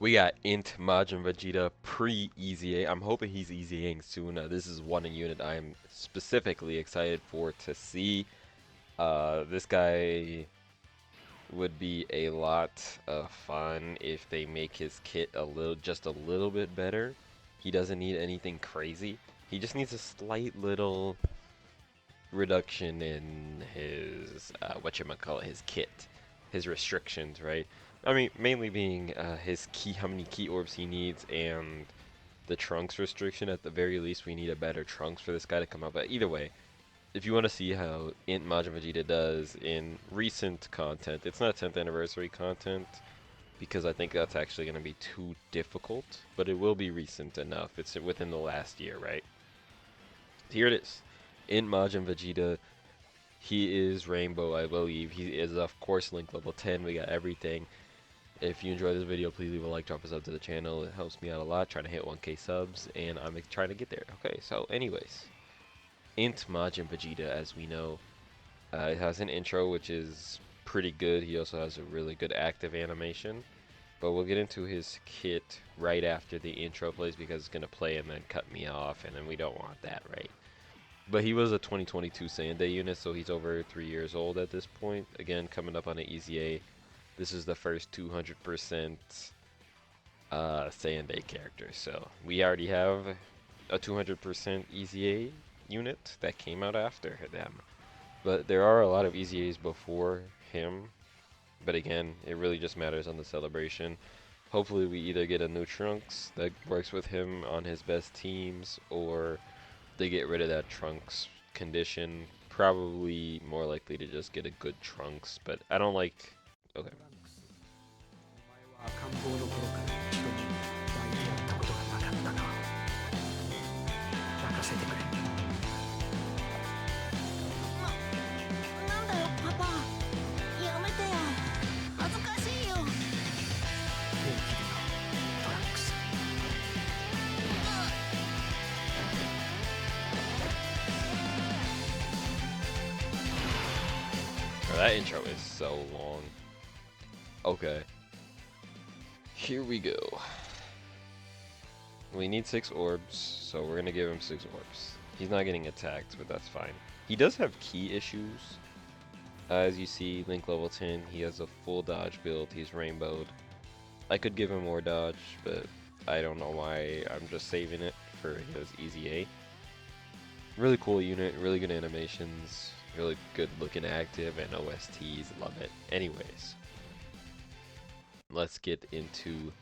We got INT Majin Vegeta pre-EZA. I'm hoping he's EZAing soon. This is one unit I'm specifically excited for to see. This guy would be a lot of fun if they make his kit just a little bit better. He doesn't need anything crazy. He just needs a slight little reduction in his his kit, his restrictions, right? I mean, mainly being his key, how many key orbs he needs, and the trunks restriction. At the very least, we need a better trunks for this guy to come out. But either way, if you want to see how INT Majin Vegeta does in recent content, it's not 10th anniversary content because I think that's actually going to be too difficult, but it will be recent enough. It's within the last year, right? Here it is. INT Majin Vegeta, he is Rainbow, I believe. He is, of course, Link level 10. We got everything. If you enjoyed this video, please leave a like, drop a sub to the channel. It helps me out a lot, trying to hit 1K subs, and I'm trying to get there. Okay, so anyways, INT Majin Vegeta, as we know, it has an intro, which is pretty good. He also has a really good active animation. But we'll get into his kit right after the intro plays because it's going to play and then cut me off, and then we don't want that, right? But he was a 2022 Saiyan Day unit, so he's over 3 years old at this point. Again, coming up on an EZA. This is the first 200% Saiyan Day character. So we already have a 200% EZA unit that came out after them. But there are a lot of EZAs before him. But again, it really just matters on the celebration. Hopefully we either get a new Trunks that works with him on his best teams, or they get rid of that Trunks condition. Probably more likely to just get a good Trunks, but I don't like... Okay. お前は赤ん坊の頃から一度も抱いてやったことがなかったな。抱かせてくれ。なんだよパパ、やめてよ、恥ずかしいよ。元気でな、トランクス。That intro is so long. Okay. Here we go. We need 6 orbs, so we're gonna give him 6 orbs. He's not getting attacked, but that's fine. He does have key issues. As you see, Link level 10, he has a full dodge build, he's rainbowed. I could give him more dodge, but I don't know why. I'm just saving it for his EZA. Really cool unit, really good animations, really good looking active, and OSTs, love it. Anyways, let's get into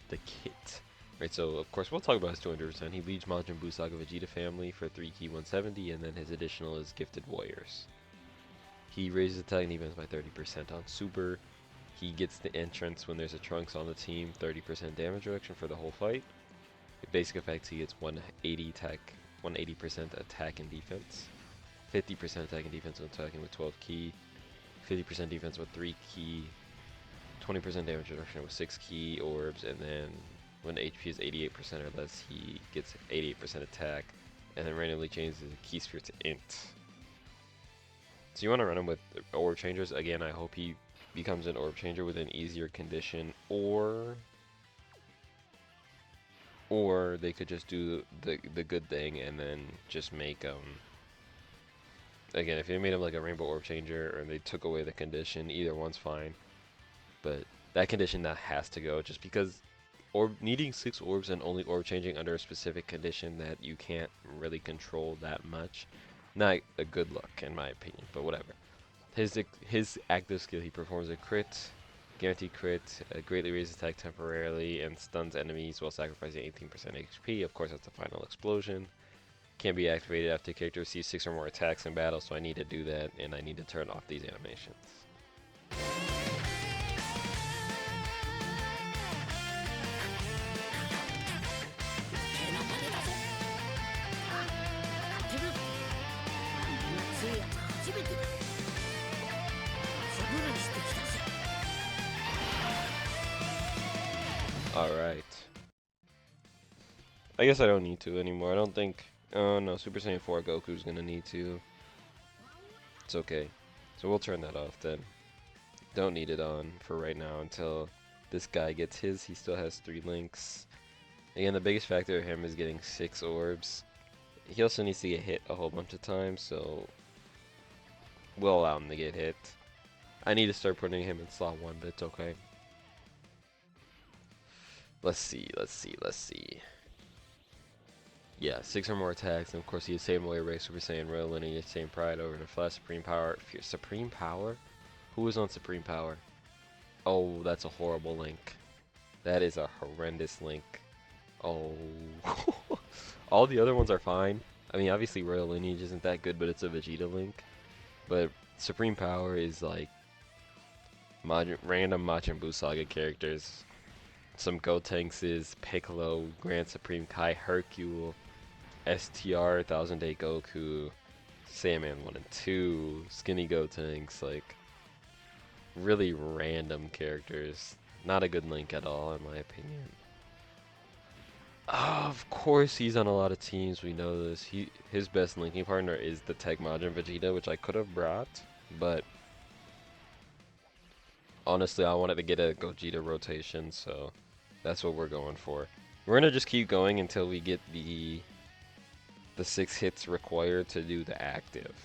the kit. Right, so of course we'll talk about his 200%. He leads Majin Buu Saga Vegeta family for 3 key 170, and then his additional is Gifted Warriors. He raises attack and defense by 30% on Super. He gets the entrance when there's a Trunks on the team, 30% damage reduction for the whole fight. Basic effects, he gets 180% attack and defense, 50% attack and defense when attacking with 12 key, 50% defense with 3 key, 20% damage reduction with 6 key orbs, and then when HP is 88% or less, he gets 88% attack, and then randomly changes the key sphere to INT. So you want to run him with orb changers. Again, I hope he becomes an orb changer with an easier condition, or they could just do the good thing and then just make again, if they made him like a rainbow orb changer or they took away the condition, either one's fine. But that condition that has to go, just because needing 6 orbs and only orb changing under a specific condition that you can't really control that much, not a good look in my opinion, but whatever. His active skill, he performs a crit, guaranteed crit, greatly raises attack temporarily, and stuns enemies while sacrificing 18% HP. Of course, that's the final explosion. Can be activated after the character receives 6 or more attacks in battle, so I need to do that, and I need to turn off these animations. Alright. I guess I don't need to anymore. I don't think... Oh no, Super Saiyan 4 Goku's gonna need to. It's okay. So we'll turn that off then. Don't need it on for right now until this guy gets his, he still has 3 links. Again, the biggest factor of him is getting 6 orbs. He also needs to get hit a whole bunch of times, so we'll allow him to get hit. I need to start putting him in slot 1, but it's okay. Let's see. Yeah, 6 or more attacks, and of course he has Same Away Ray, Super Saiyan, Royal Lineage, Same Pride, over to Flash, Supreme Power. Supreme Power? Who is on Supreme Power? Oh, that's a horrible link. That is a horrendous link. Oh. All the other ones are fine. I mean, obviously Royal Lineage isn't that good, but it's a Vegeta link. But Supreme Power is like random Majin Buu Saga characters. Some Gotenks, Piccolo, Grand Supreme Kai, Hercule, STR, 1000 Day Goku, Saiyaman 1 and 2, Skinny Gotenks, like really random characters. Not a good link at all, in my opinion. Of course, he's on a lot of teams. We know this. His best linking partner is the Tech Majin Vegeta, which I could have brought, but honestly, I wanted to get a Gogeta rotation, so that's what we're going for. We're gonna just keep going until we get the 6 hits required to do the active.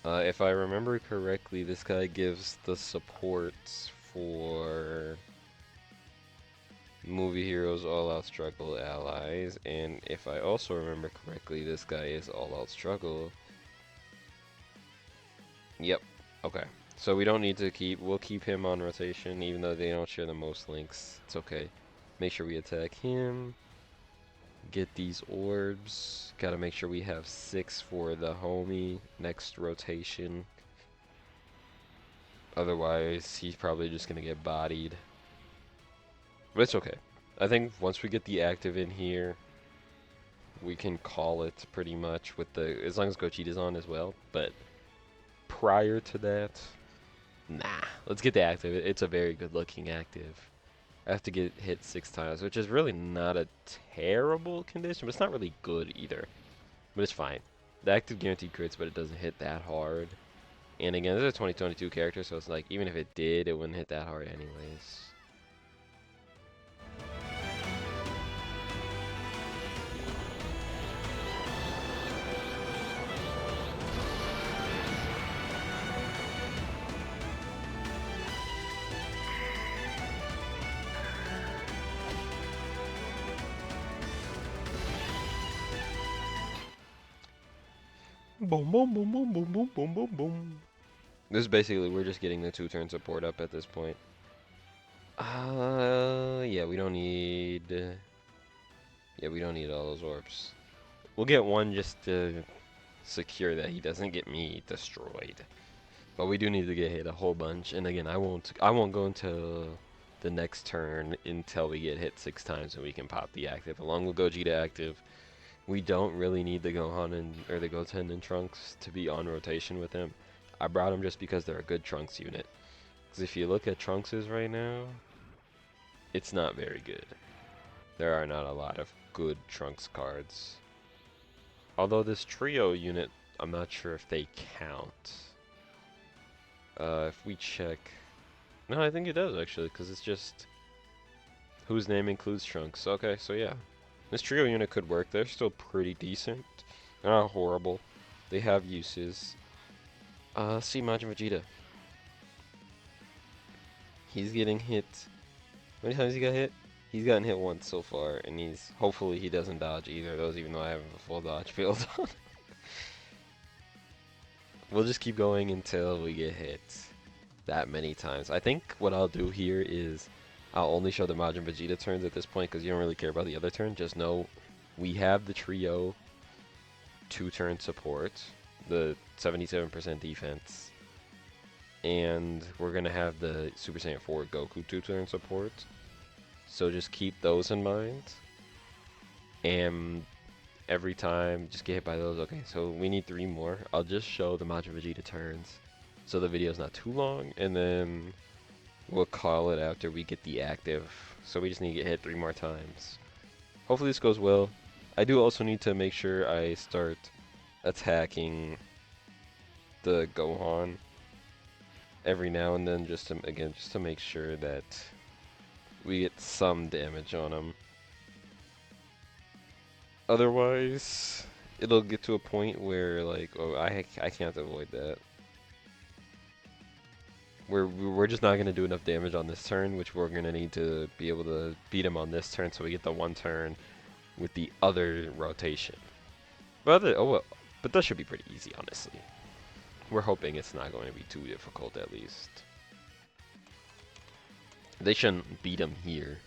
If I remember correctly, this guy gives the supports for Movie Heroes, All Out Struggle, Allies, and if I also remember correctly, this guy is All Out Struggle. Yep, okay. So we don't need to we'll keep him on rotation, even though they don't share the most links. It's okay. Make sure we attack him. Get these orbs. Gotta make sure we have 6 for the homie next rotation. Otherwise, he's probably just gonna get bodied. But it's okay. I think once we get the active in here, we can call it pretty much with as long as Gogeta's on as well. But prior to that, nah. Let's get the active. It's a very good looking active. I have to get hit 6 times, which is really not a terrible condition, but it's not really good either. But it's fine. The active guaranteed crits, but it doesn't hit that hard. And again, this is a 2022 character, so it's like, even if it did, it wouldn't hit that hard anyways. Boom, boom, boom, boom, boom, boom, boom, boom, boom. This is basically, we're just getting the 2-turn support up at this point. Yeah, we don't need... yeah, we don't need all those orbs. We'll get one just to secure that he doesn't get me destroyed. But we do need to get hit a whole bunch. And again, I won't go into the next turn until we get hit 6 times and we can pop the active. Along with Gogeta active, we don't really need the Gohan or the Goten and Trunks to be on rotation with him. I brought them just because they're a good Trunks unit. Because if you look at Trunks' right now, it's not very good. There are not a lot of good Trunks cards. Although this trio unit, I'm not sure if they count. If we check... no, I think it does actually, because it's just whose name includes Trunks. Okay, so yeah. This trio unit could work. They're still pretty decent. They're not horrible. They have uses. See Majin Vegeta. He's getting hit. How many times he got hit? He's gotten hit once so far, and hopefully he doesn't dodge either of those, even though I have a full dodge field on. We'll just keep going until we get hit that many times. I think what I'll do here is I'll only show the Majin Vegeta turns at this point because you don't really care about the other turn. Just know we have the trio 2-turn support, the 77% defense, and we're going to have the Super Saiyan 4 Goku 2-turn support. So just keep those in mind. And every time, just get hit by those. Okay, so we need 3 more. I'll just show the Majin Vegeta turns so the video's not too long, and then we'll call it after we get the active. So we just need to get hit 3 more times. Hopefully this goes well. I do also need to make sure I start attacking the Gohan. every now and then, just to make sure that we get some damage on him. Otherwise, it'll get to a point where like, oh, I can't avoid that. We're just not gonna do enough damage on this turn, which we're gonna need to be able to beat him on this turn, so we get the one turn with the other rotation. But but that should be pretty easy, honestly. We're hoping it's not going to be too difficult, at least. They shouldn't beat him here.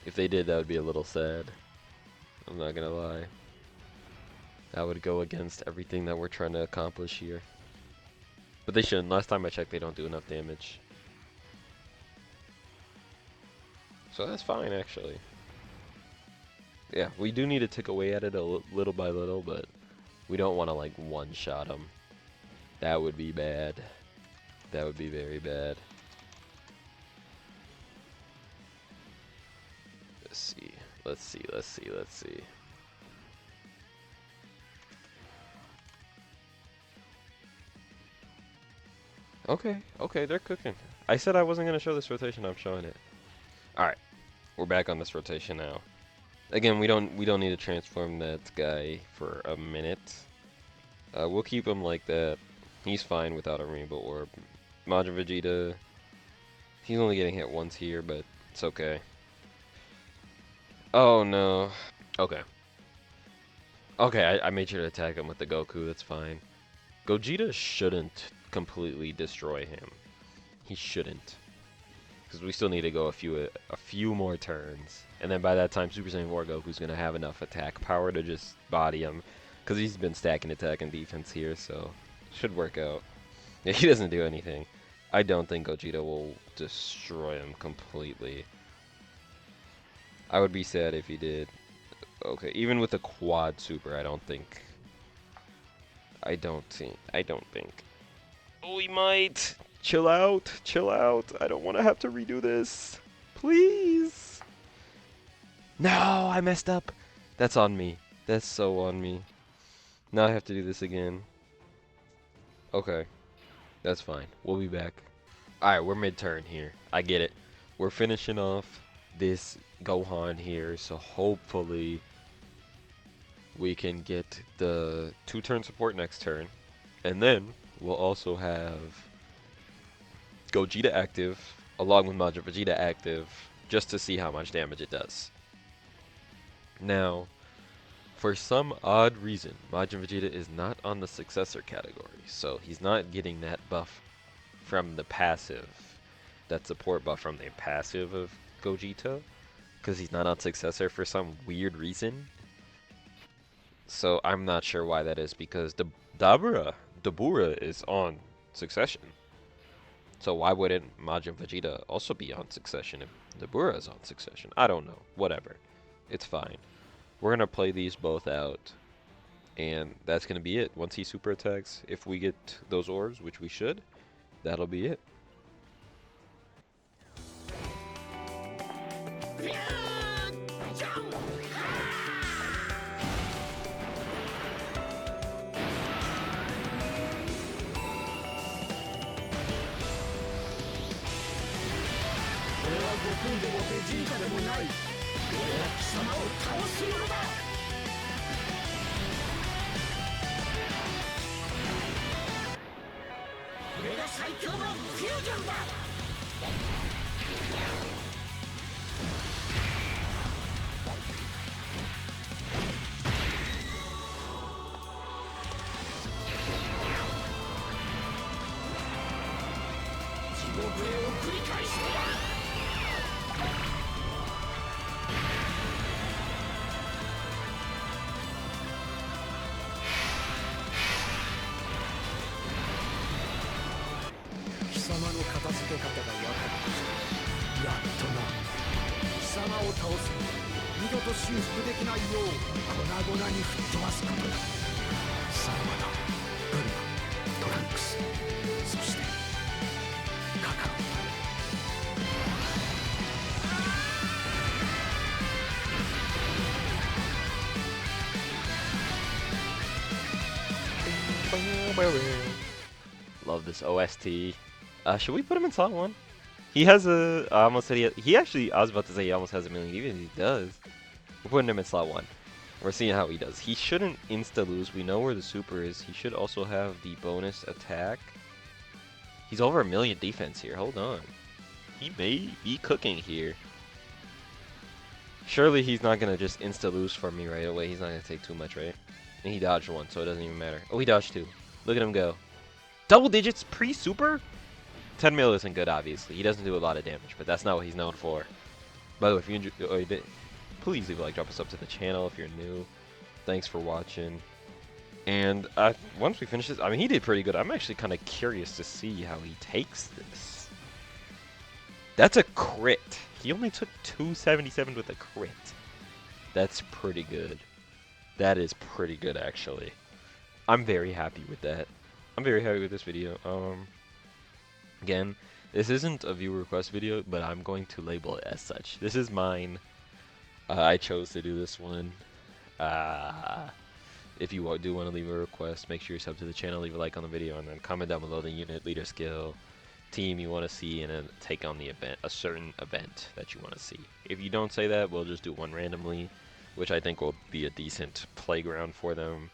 If they did, that would be a little sad. I'm not gonna lie. That would go against everything that we're trying to accomplish here. But they shouldn't. Last time I checked, they don't do enough damage. So that's fine, actually. Yeah, we do need to tick away at it little by little, but we don't want to, like, one-shot them. That would be bad. That would be very bad. Let's see. Let's see, let's see, let's see. Okay, okay, they're cooking. I said I wasn't going to show this rotation, I'm showing it. Alright, we're back on this rotation now. Again, we don't need to transform that guy for a minute. We'll keep him like that. He's fine without a rainbow orb. Majin Vegeta, he's only getting hit once here, but it's okay. Oh no. Okay. Okay, I made sure to attack him with the Goku, that's fine. Gogeta shouldn't completely destroy him. He shouldn't. Because we still need to go a few more turns. And then by that time, Super Saiyan 4 Goku's going to have enough attack power to just body him. Because he's been stacking attack and defense here, so should work out. Yeah, he doesn't do anything. I don't think Gogeta will destroy him completely. I would be sad if he did. Okay, even with a quad super, I don't think. I don't think. Oh, he might. Chill out, chill out. I don't want to have to redo this. Please. No, I messed up. That's on me. That's so on me. Now I have to do this again. Okay, that's fine. We'll be back. Alright, we're mid-turn here. I get it. We're finishing off this Gohan here, so hopefully we can get the 2-turn support next turn. And then we'll also have Gogeta active, along with Majin Vegeta active, just to see how much damage it does. Now, for some odd reason, Majin Vegeta is not on the successor category, so he's not getting that buff from the passive, that support buff from the passive of Gogeta, because he's not on successor for some weird reason. So I'm not sure why that is, because Dabura is on succession. So why wouldn't Majin Vegeta also be on succession if Dabura is on succession? I don't know. Whatever. It's fine. We're going to play these both out. And that's going to be it. Once he super attacks, if we get those orbs, which we should, that'll be it. love this OST. Should we put him in slot 1? He has a, I almost said he actually, I was about to say he almost has a million, even if he does. We're putting him in slot 1. We're seeing how he does. He shouldn't insta-lose. We know where the super is. He should also have the bonus attack. He's over a million defense here. Hold on. He may be cooking here. Surely he's not going to just insta-lose for me right away. He's not going to take too much, right? And he dodged one, so it doesn't even matter. Oh, he dodged 2. Look at him go. Double digits pre-super? 10 mil isn't good, obviously. He doesn't do a lot of damage, but that's not what he's known for. By the way, if you enjoyed, please leave a like, drop a sub to the channel if you're new. Thanks for watching. And once we finish this, I mean, he did pretty good. I'm actually kind of curious to see how he takes this. That's a crit. He only took 277 with a crit. That's pretty good. That is pretty good, actually. I'm very happy with that. I'm very happy with this video. Again, this isn't a viewer request video, but I'm going to label it as such. This is mine. I chose to do this one. If you do want to leave a request, make sure you sub to the channel, leave a like on the video, and then comment down below the unit, leader skill, team you want to see, and then take on the event, a certain event that you want to see. If you don't say that, we'll just do one randomly, which I think will be a decent playground for them.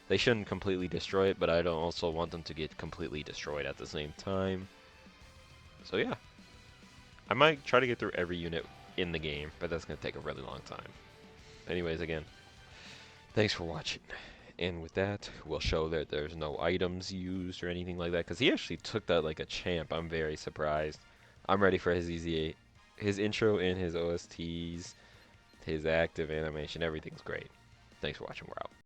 They shouldn't completely destroy it, but I don't also want them to get completely destroyed at the same time. So yeah, I might try to get through every unit in the game, but that's going to take a really long time. Anyways, again, thanks for watching. And with that, we'll show that there's no items used or anything like that, because he actually took that like a champ. I'm very surprised. I'm ready for his EZA. His intro and his OSTs, his active animation, everything's great. Thanks for watching. We're out.